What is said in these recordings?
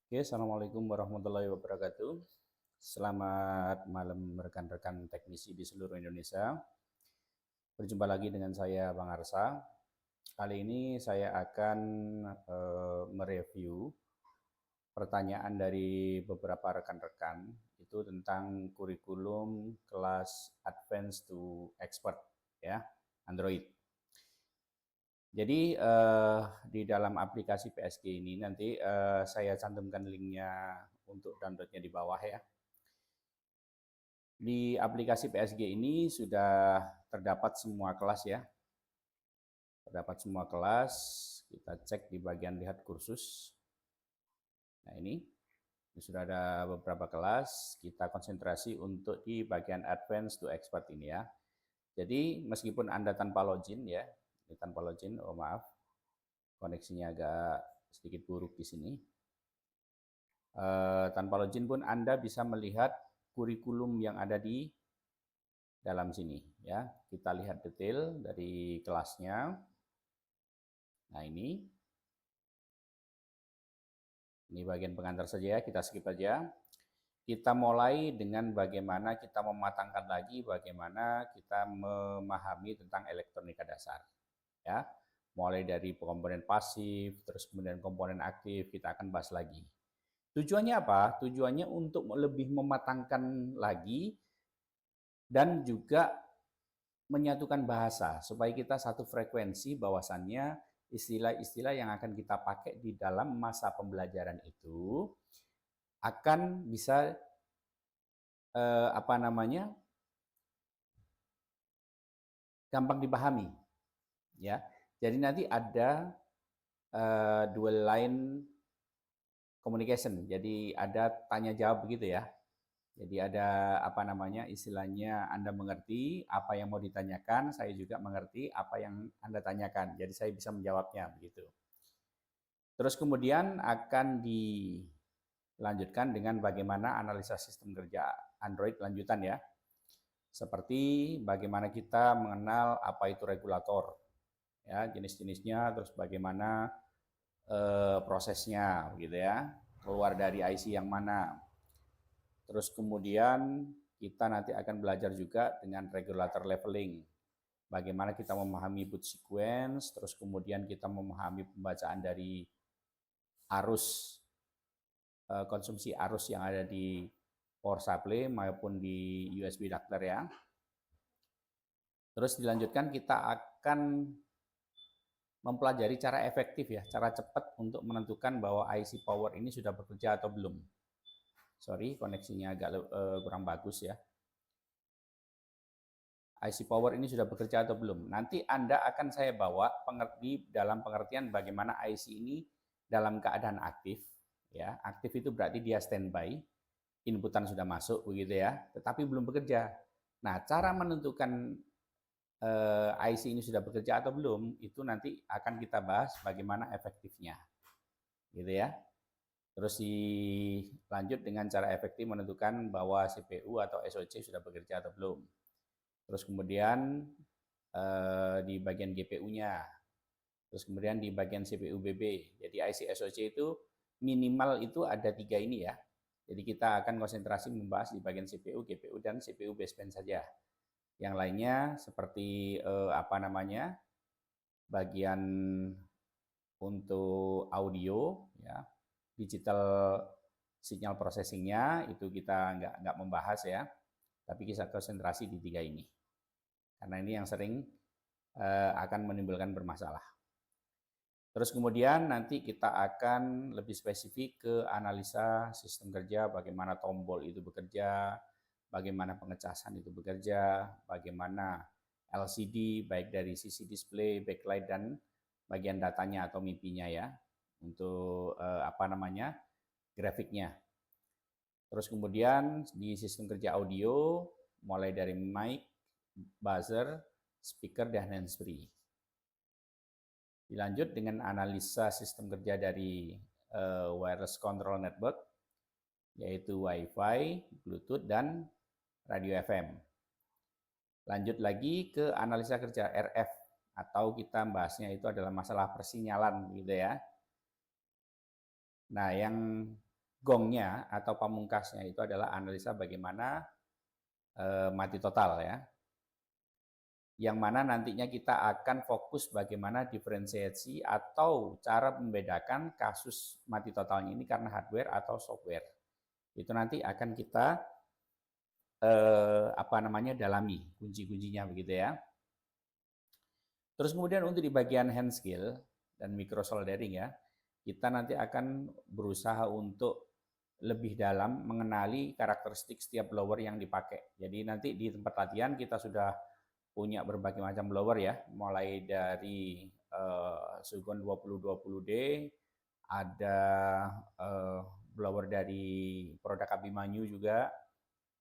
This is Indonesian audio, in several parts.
Oke, Assalamualaikum warahmatullahi wabarakatuh. Selamat malam rekan-rekan teknisi di seluruh Indonesia. Berjumpa lagi dengan saya, Bang Arsa. Kali ini saya akan mereview pertanyaan dari beberapa rekan-rekan itu tentang kurikulum kelas Advanced to Expert ya, Android. Jadi di dalam aplikasi PSG ini nanti saya cantumkan linknya untuk downloadnya di bawah ya. Di aplikasi PSG ini sudah terdapat semua kelas ya. Terdapat semua kelas. Kita cek di bagian lihat kursus. Nah ini sudah ada beberapa kelas. Kita konsentrasi untuk di bagian advance to expert ini ya. Jadi meskipun Anda tanpa login ya, ini tanpa login, oh maaf, koneksinya agak sedikit buruk di sini. Tanpa login pun Anda bisa melihat kurikulum yang ada di dalam sini ya. Kita lihat detail dari kelasnya. Nah, ini bagian pengantar saja ya, kita skip aja. Kita mulai dengan bagaimana kita mematangkan lagi bagaimana kita memahami tentang elektronika dasar ya. Mulai dari komponen pasif, terus kemudian komponen aktif, kita akan bahas lagi. Tujuannya apa? Tujuannya untuk lebih mematangkan lagi dan juga menyatukan bahasa supaya kita satu frekuensi bahwasannya istilah-istilah yang akan kita pakai di dalam masa pembelajaran itu akan bisa apa namanya gampang dipahami ya. Jadi nanti ada dual line communication. Jadi ada tanya jawab begitu ya. Jadi ada apa namanya istilahnya Anda mengerti apa yang mau ditanyakan, saya juga mengerti apa yang Anda tanyakan. Jadi saya bisa menjawabnya begitu. Terus kemudian akan dilanjutkan dengan bagaimana analisa sistem kerja Android lanjutan ya. Seperti bagaimana kita mengenal apa itu regulator, ya jenis-jenisnya, terus bagaimana prosesnya, gitu ya, keluar dari IC yang mana. Terus kemudian kita nanti akan belajar juga dengan regulator leveling, bagaimana kita memahami boot sequence, terus kemudian kita memahami pembacaan dari arus konsumsi arus yang ada di power supply maupun di USB adapter ya. Terus dilanjutkan kita akan mempelajari cara efektif ya, cara cepat untuk menentukan bahwa IC power ini sudah bekerja atau belum. Sorry, koneksinya agak kurang bagus ya. IC power ini sudah bekerja atau belum. Nanti Anda akan saya bawa di dalam pengertian bagaimana IC ini dalam keadaan aktif. Ya, aktif itu berarti dia standby, inputan sudah masuk begitu ya, tetapi belum bekerja. Nah, cara menentukan IC ini sudah bekerja atau belum, itu nanti akan kita bahas bagaimana efektifnya. Gitu ya. Terus dilanjut dengan cara efektif menentukan bahwa CPU atau SoC sudah bekerja atau belum. Terus kemudian di bagian GPU-nya. Terus kemudian di bagian CPU BB. Jadi IC SoC itu minimal itu ada 3 ini ya. Jadi kita akan konsentrasi membahas di bagian CPU, GPU, dan CPU baseband saja. Yang lainnya seperti apa namanya bagian untuk audio, ya, digital signal processingnya itu kita nggak membahas ya, tapi kita konsentrasi di 3 ini. Karena ini yang sering akan menimbulkan bermasalah. Terus kemudian nanti kita akan lebih spesifik ke analisa sistem kerja, bagaimana tombol itu bekerja, bagaimana pengecasan itu bekerja, bagaimana LCD baik dari sisi display, backlight, dan bagian datanya atau MIPI-nya ya, untuk apa namanya grafiknya. Terus kemudian di sistem kerja audio, mulai dari mic, buzzer, speaker, dan handsfree. Dilanjut dengan analisa sistem kerja dari wireless control network, yaitu Wi-Fi, Bluetooth, dan radio FM. Lanjut lagi ke analisa kerja RF, atau kita bahasnya itu adalah masalah persinyalan gitu ya. Nah, yang gongnya atau pamungkasnya itu adalah analisa bagaimana mati total ya. Yang mana nantinya kita akan fokus bagaimana diferensiasi atau cara membedakan kasus mati totalnya ini karena hardware atau software. Itu nanti akan kita dalami kunci-kuncinya begitu ya. Terus kemudian untuk di bagian hand skill dan micro soldering ya, kita nanti akan berusaha untuk lebih dalam mengenali karakteristik setiap blower yang dipakai. Jadi nanti di tempat latihan kita sudah punya berbagai macam blower ya, mulai dari Sugon 2020D, ada blower dari produk Abimanyu juga,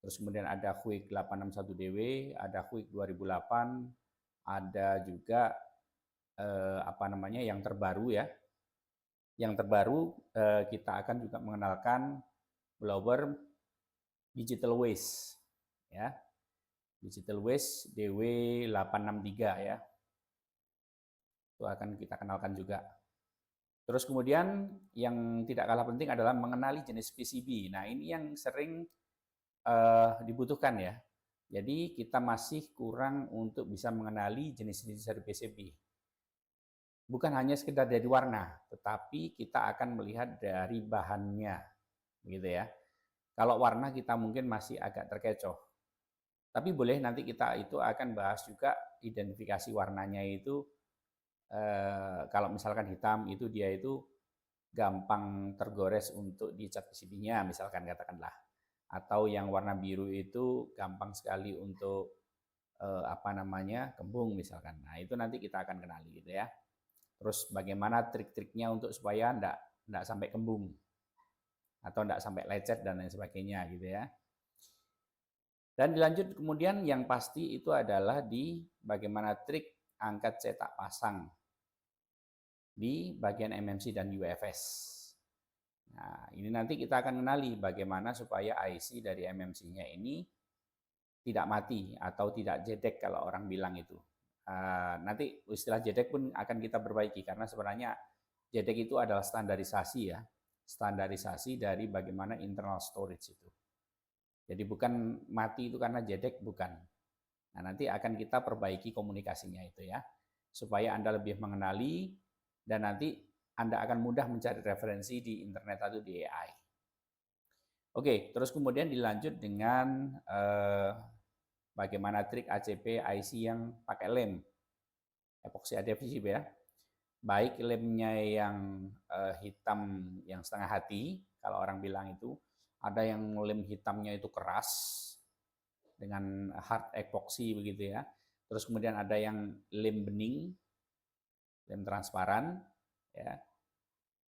terus kemudian ada Quick 861DW, ada Quick 2008, ada juga yang terbaru ya. Yang terbaru kita akan juga mengenalkan blower Digital Waste ya. Digital Waste DW863 ya. Itu akan kita kenalkan juga. Terus kemudian yang tidak kalah penting adalah mengenali jenis PCB. Nah, ini yang sering dibutuhkan ya. Jadi kita masih kurang untuk bisa mengenali jenis-jenis dari PCB. Bukan hanya sekedar dari warna, tetapi kita akan melihat dari bahannya, gitu ya. Kalau warna kita mungkin masih agak terkecoh. Tapi boleh nanti kita itu akan bahas juga identifikasi warnanya itu. Kalau misalkan hitam itu dia itu gampang tergores untuk dicat PCB-nya, misalkan katakanlah. Atau yang warna biru itu gampang sekali untuk kembung misalkan. Nah itu nanti kita akan kenali gitu ya. Terus bagaimana trik-triknya untuk supaya enggak sampai kembung atau enggak sampai lecet dan lain sebagainya gitu ya. Dan dilanjut kemudian yang pasti itu adalah di bagaimana trik angkat cetak pasang di bagian MMC dan UFS. Nah, ini nanti kita akan kenali bagaimana supaya IC dari MMC-nya ini tidak mati atau tidak jedek kalau orang bilang itu. Nanti istilah jedek pun akan kita perbaiki karena sebenarnya jedek itu adalah standarisasi ya. Standarisasi dari bagaimana internal storage itu. Jadi bukan mati itu karena jedek, bukan. Nah, nanti akan kita perbaiki komunikasinya itu ya. Supaya Anda lebih mengenali dan nanti Anda akan mudah mencari referensi di internet atau di AI. Oke, terus kemudian dilanjut dengan bagaimana trik ACP IC yang pakai lem, epoxy adhesive ya. Baik lemnya yang hitam yang setengah hati, kalau orang bilang itu, ada yang lem hitamnya itu keras dengan hard epoxy begitu ya. Terus kemudian ada yang lem bening, lem transparan, ya.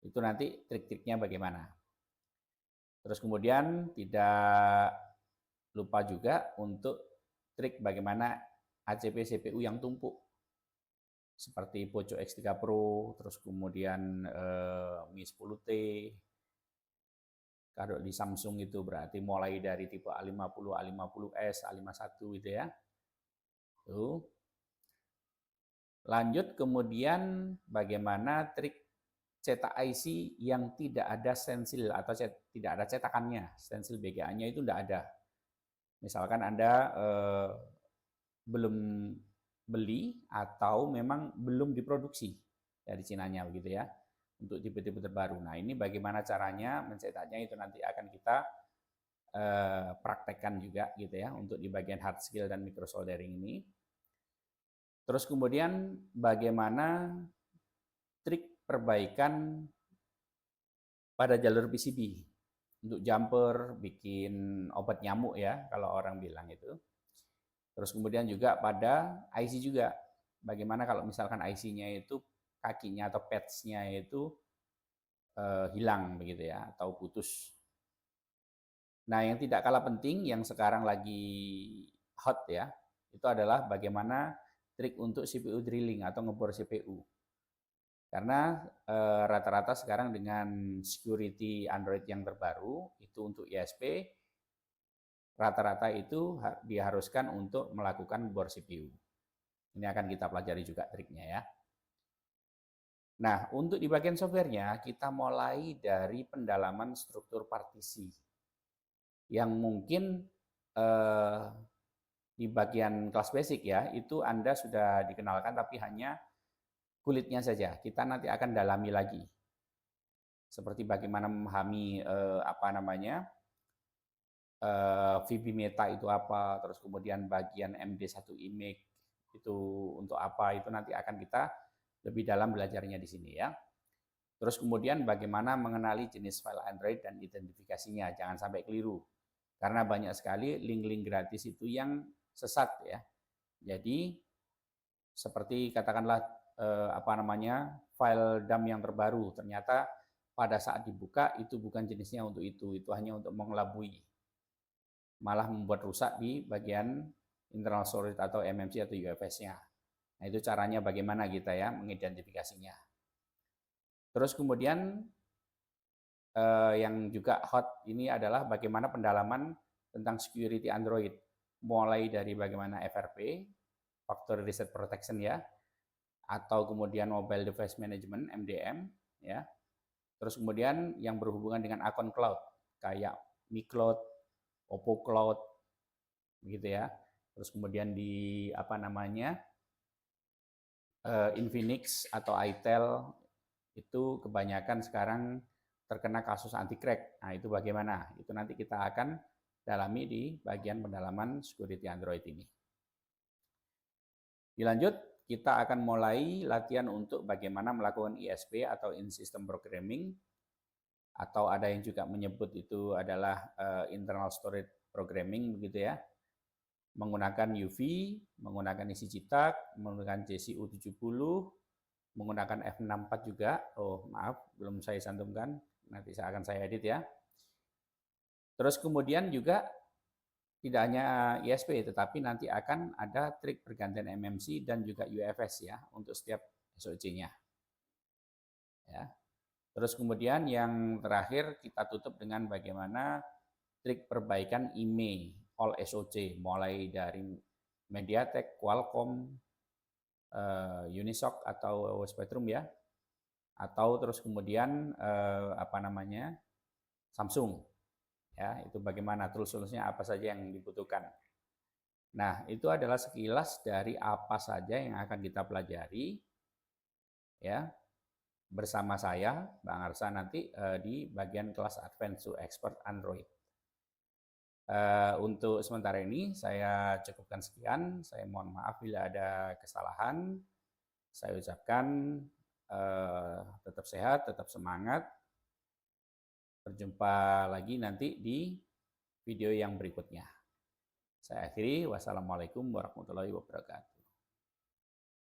Itu nanti trik-triknya bagaimana. Terus kemudian tidak lupa juga untuk trik bagaimana ACP CPU yang tumpuk. Seperti Poco X3 Pro, terus kemudian Mi 10T. Kalau di Samsung itu berarti mulai dari tipe A50, A50s, A51 gitu ya. Tuh. Lanjut kemudian bagaimana trik cetak IC yang tidak ada stensil atau tidak ada cetakannya, stensil BGA-nya itu tidak ada. Misalkan Anda belum beli atau memang belum diproduksi dari Cinanya begitu ya, untuk tipe-tipe terbaru. Nah ini bagaimana caranya mencetaknya itu nanti akan kita praktekkan juga gitu ya untuk di bagian hard skill dan micro soldering ini. Terus kemudian bagaimana trik perbaikan pada jalur PCB untuk jumper, bikin obat nyamuk ya kalau orang bilang itu. Terus kemudian juga pada IC juga, bagaimana kalau misalkan IC-nya itu kakinya atau pads-nya itu hilang begitu ya atau putus. Nah yang tidak kalah penting yang sekarang lagi hot ya, itu adalah bagaimana trik untuk CPU drilling atau ngebor CPU. Karena rata-rata sekarang dengan security Android yang terbaru itu untuk ISP rata-rata itu diharuskan untuk melakukan bor CPU. Ini akan kita pelajari juga triknya ya. Nah, untuk di bagian softwarenya, kita mulai dari pendalaman struktur partisi yang mungkin eh, di bagian kelas basic ya, itu Anda sudah dikenalkan tapi hanya kulitnya saja. Kita nanti akan dalami lagi. Seperti bagaimana memahami apa namanya? VB Meta itu apa, terus kemudian bagian MD1 image itu untuk apa, itu nanti akan kita lebih dalam belajarnya di sini ya. Terus kemudian bagaimana mengenali jenis file Android dan identifikasinya, jangan sampai keliru. Karena banyak sekali link-link gratis itu yang sesat ya. Jadi seperti katakanlah apa namanya file dump yang terbaru, ternyata pada saat dibuka itu bukan jenisnya untuk itu hanya untuk mengelabui, malah membuat rusak di bagian internal storage atau MMC atau UFS-nya. Nah itu caranya bagaimana kita ya mengidentifikasinya. Terus kemudian yang juga hot ini adalah bagaimana pendalaman tentang security Android, mulai dari bagaimana FRP, Factory Reset Protection ya, atau kemudian Mobile Device Management (MDM) ya. Terus kemudian yang berhubungan dengan akun cloud kayak Mi Cloud, Oppo Cloud, begitu ya. Terus kemudian di apa namanya Infinix atau itel itu kebanyakan sekarang terkena kasus anti crack. Nah itu bagaimana? Itu nanti kita akan dalami di bagian pendalaman security Android ini. Dilanjut, kita akan mulai latihan untuk bagaimana melakukan ISP atau in-system programming, atau ada yang juga menyebut itu adalah internal storage programming begitu ya. Menggunakan UV, menggunakan isi cetak, menggunakan JCU70, menggunakan F64 juga. Oh, maaf, belum saya cantumkan. Nanti akan saya edit ya. Terus kemudian juga tidak hanya ISP, tetapi nanti akan ada trik pergantian MMC dan juga UFS ya untuk setiap SOC-nya. Ya. Terus kemudian yang terakhir kita tutup dengan bagaimana trik perbaikan IMEI all SOC mulai dari MediaTek, Qualcomm, Unisoc atau Spectrum ya, atau terus kemudian apa namanya Samsung ya, itu bagaimana tools-toolsnya apa saja yang dibutuhkan. Nah itu adalah sekilas dari apa saja yang akan kita pelajari ya bersama saya Bang Arsa nanti di bagian kelas Advanced to Expert Android. Untuk sementara ini saya cukupkan sekian. Saya mohon maaf bila ada kesalahan. Saya ucapkan tetap sehat, tetap semangat. Berjumpa lagi nanti di video yang berikutnya. Saya akhiri. Wassalamualaikum warahmatullahi wabarakatuh.